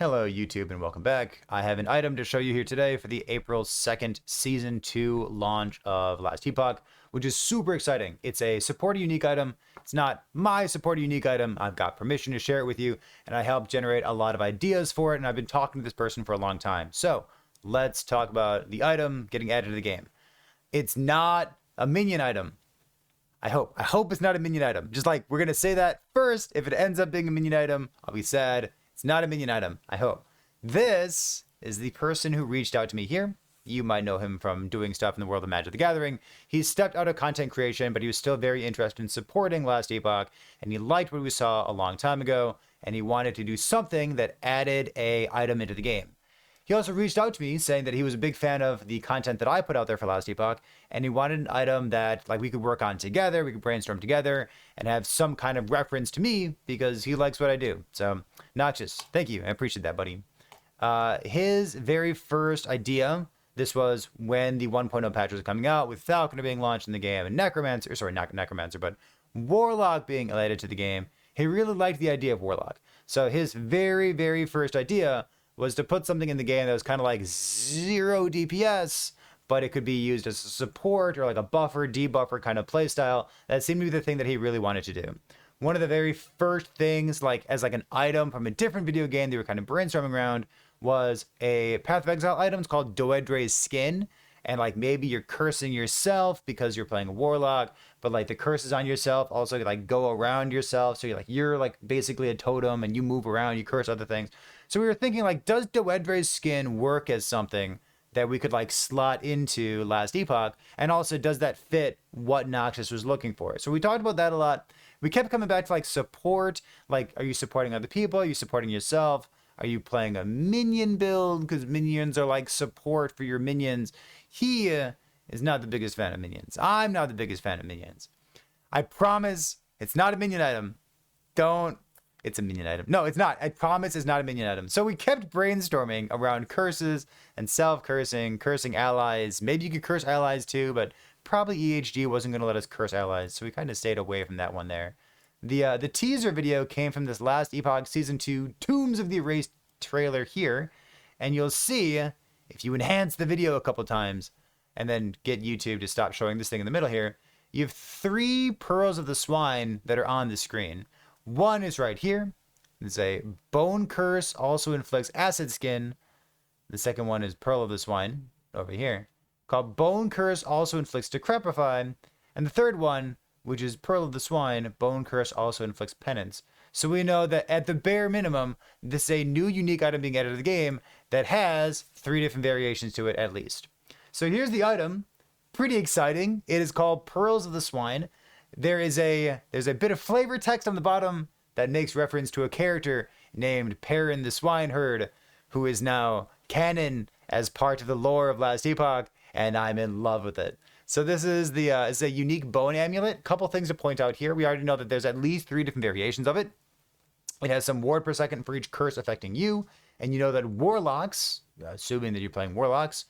Hello YouTube and welcome back. I have an item to show you here today for the April 2nd Season 2 launch of Last Epoch, which is super exciting. It's a supporter unique item. It's not my supporter unique item. I've got permission to share it with you, and I helped generate a lot of ideas for it, and I've been talking to this person for a long time. So let's talk about the item getting added to the game. It's not a minion item. I hope it's not a minion item. Just like, we're going to say that first. If it ends up being a minion item, I'll be sad. It's not a minion item, I hope. This is the person who reached out to me here. You might know him from doing stuff in the world of Magic the Gathering. He stepped out of content creation, but he was still very interested in supporting Last Epoch, and he liked what we saw a long time ago, and he wanted to do something that added a item into the game. He also reached out to me saying that he was a big fan of the content that I put out there for Last Epoch, and he wanted an item that like we could work on together, we could brainstorm together, and have some kind of reference to me because he likes what I do. So, Noxious, thank you. I appreciate that, buddy. His very first idea, this was when the 1.0 patch was coming out, with Falconer being launched in the game, and Necromancer, sorry, not Necromancer, but Warlock being added to the game. He really liked the idea of Warlock. So his very, very first idea was to put something in the game that was kind of like 0 DPS, but it could be used as a support or like a buffer, debuffer kind of playstyle. That seemed to be the thing that he really wanted to do. One of the very first things, like as like an item from a different video game they were kind of brainstorming around, was a Path of Exile item. It's called Doedre's Skin. And like maybe you're cursing yourself because you're playing a Warlock, but like the curses on yourself also like go around yourself. So you're like basically a totem and you move around, you curse other things. So we were thinking like, does Doedre's Skin work as something that we could like slot into Last Epoch? And also, does that fit what Noxious was looking for? So we talked about that a lot. We kept coming back to like support. Like, are you supporting other people? Are you supporting yourself? Are you playing a minion build? Because minions are like support for your minions. He is not the biggest fan of minions. I'm not the biggest fan of minions. I promise it's not a minion item. It's a minion item. No, it's not. I promise it's not a minion item. So we kept brainstorming around curses and self-cursing, cursing allies. Maybe you could curse allies too, but probably EHG wasn't going to let us curse allies. So we kind of stayed away from that one there. The teaser video came from this Last Epoch Season 2 Tombs of the Erased trailer here. And you'll see, if you enhance the video a couple times and then get YouTube to stop showing this thing in the middle here, you have 3 Pearls of the Swine that are on the screen. One is right here. It's a Bone Curse, also inflicts Acid Skin. The second one is Pearl of the Swine, over here, called Bone Curse, also inflicts Decrepify. And the third one, which is Pearl of the Swine, Bone Curse also inflicts Penance. So we know that at the bare minimum, this is a new unique item being added to the game that has 3 different variations to it at least. So here's the item. Pretty exciting. It is called Pearls of the Swine. There's a bit of flavor text on the bottom that makes reference to a character named Perrin the swineherd, who is now canon as part of the lore of Last Epoch, and I'm in love with it. So this is it's a unique bone amulet. Couple things to point out here. We already know that there's at least 3 different variations of it. It has some ward per second for each curse affecting you, and you know that Warlocks, assuming that you're playing Warlocks,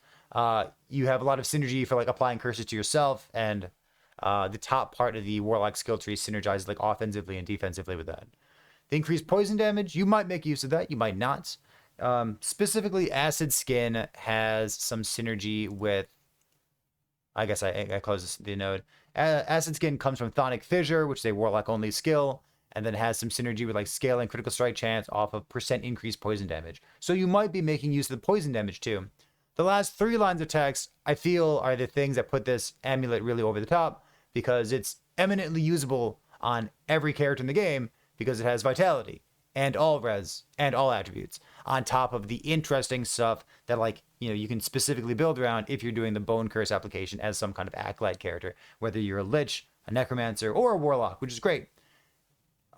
you have a lot of synergy for like applying curses to yourself, and the top part of the Warlock skill tree synergizes like offensively and defensively with that. The increased poison damage, you might make use of that, you might not. Specifically, Acid Skin has some synergy with, I guess I closed the node. Acid Skin comes from Thonic Fissure, which is a Warlock only skill, and then has some synergy with like scale and critical strike chance off of % increased poison damage. So you might be making use of the poison damage too. The last 3 lines of text, I feel, are the things that put this amulet really over the top, because it's eminently usable on every character in the game because it has vitality and all res and all attributes on top of the interesting stuff that like, you can specifically build around if you're doing the Bone Curse application as some kind of acolyte character, whether you're a Lich, a Necromancer, or a Warlock, which is great.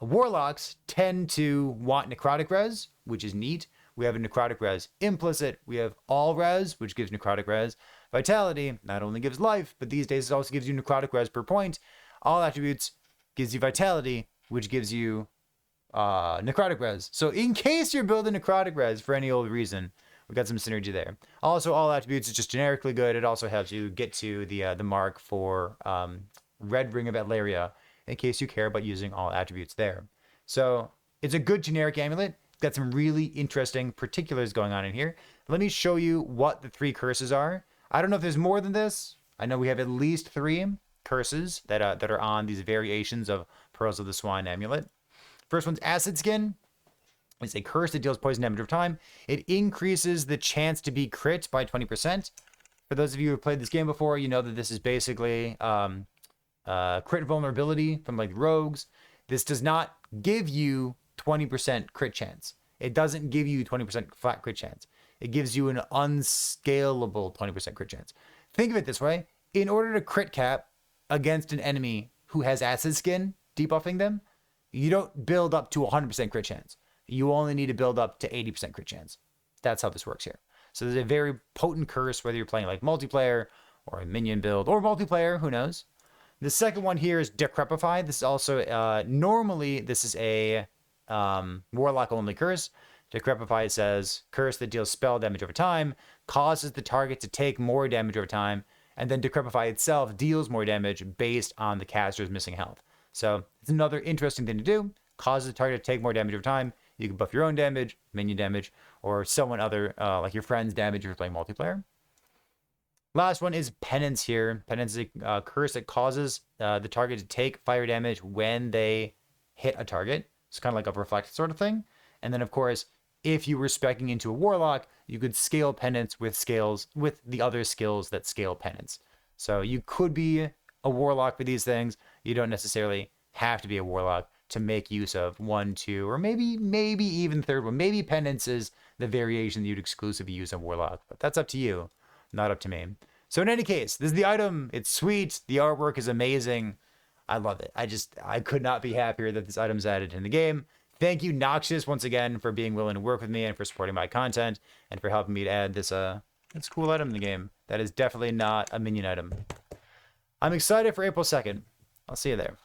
Warlocks tend to want necrotic res, which is neat. We have a necrotic res implicit. We have all res, which gives necrotic res. Vitality not only gives life, but these days it also gives you necrotic res per point. All attributes gives you vitality, which gives you necrotic res. So in case you're building necrotic res for any old reason, we've got some synergy there. Also, all attributes is just generically good. It also helps you get to the mark for Red Ring of Atlaria, in case you care about using all attributes there. So it's a good generic amulet. got some really interesting particulars going on in here. Let me show you what the 3 curses are. I don't know if there's more than this. I know we have at least 3 curses that are on these variations of Pearls of the Swine amulet. First one's Acid Skin. It's a curse that deals poison damage over time. It increases the chance to be crit by 20%. For those of you who have played this game before, you know that this is basically crit vulnerability from like rogues. This does not give you 20% crit chance. It doesn't give you 20% flat crit chance. It gives you an unscalable 20% crit chance. Think of it this way. In order to crit cap against an enemy who has Acid Skin, debuffing them, you don't build up to 100% crit chance. You only need to build up to 80% crit chance. That's how this works here. So there's a very potent curse, whether you're playing like multiplayer or a minion build or multiplayer, who knows. The second one here is Decrepify. This is also, normally this is a Warlock only curse. Decrepify says, curse that deals spell damage over time, causes the target to take more damage over time, and then Decrepify itself deals more damage based on the caster's missing health. So it's another interesting thing to do. Causes the target to take more damage over time. You can buff your own damage, minion damage, or someone other, like your friend's damage if you're playing multiplayer. Last one is Penance here. Penance is a curse that causes the target to take fire damage when they hit a target. It's kind of like a reflect sort of thing. And then, of course, if you were speccing into a Warlock, you could scale Penance with the other skills that scale Penance. So you could be a Warlock for these things. You don't necessarily have to be a Warlock to make use of 1, 2, or maybe even third one. Maybe Penance is the variation that you'd exclusively use on Warlock, but that's up to you, not up to me. So in any case, this is the item. It's sweet. The artwork is amazing. I love it. I could not be happier that this item's added in the game. Thank you, Noxious, once again, for being willing to work with me and for supporting my content and for helping me to add this cool item in the game. That is definitely not a minion item. I'm excited for April 2nd. I'll see you there.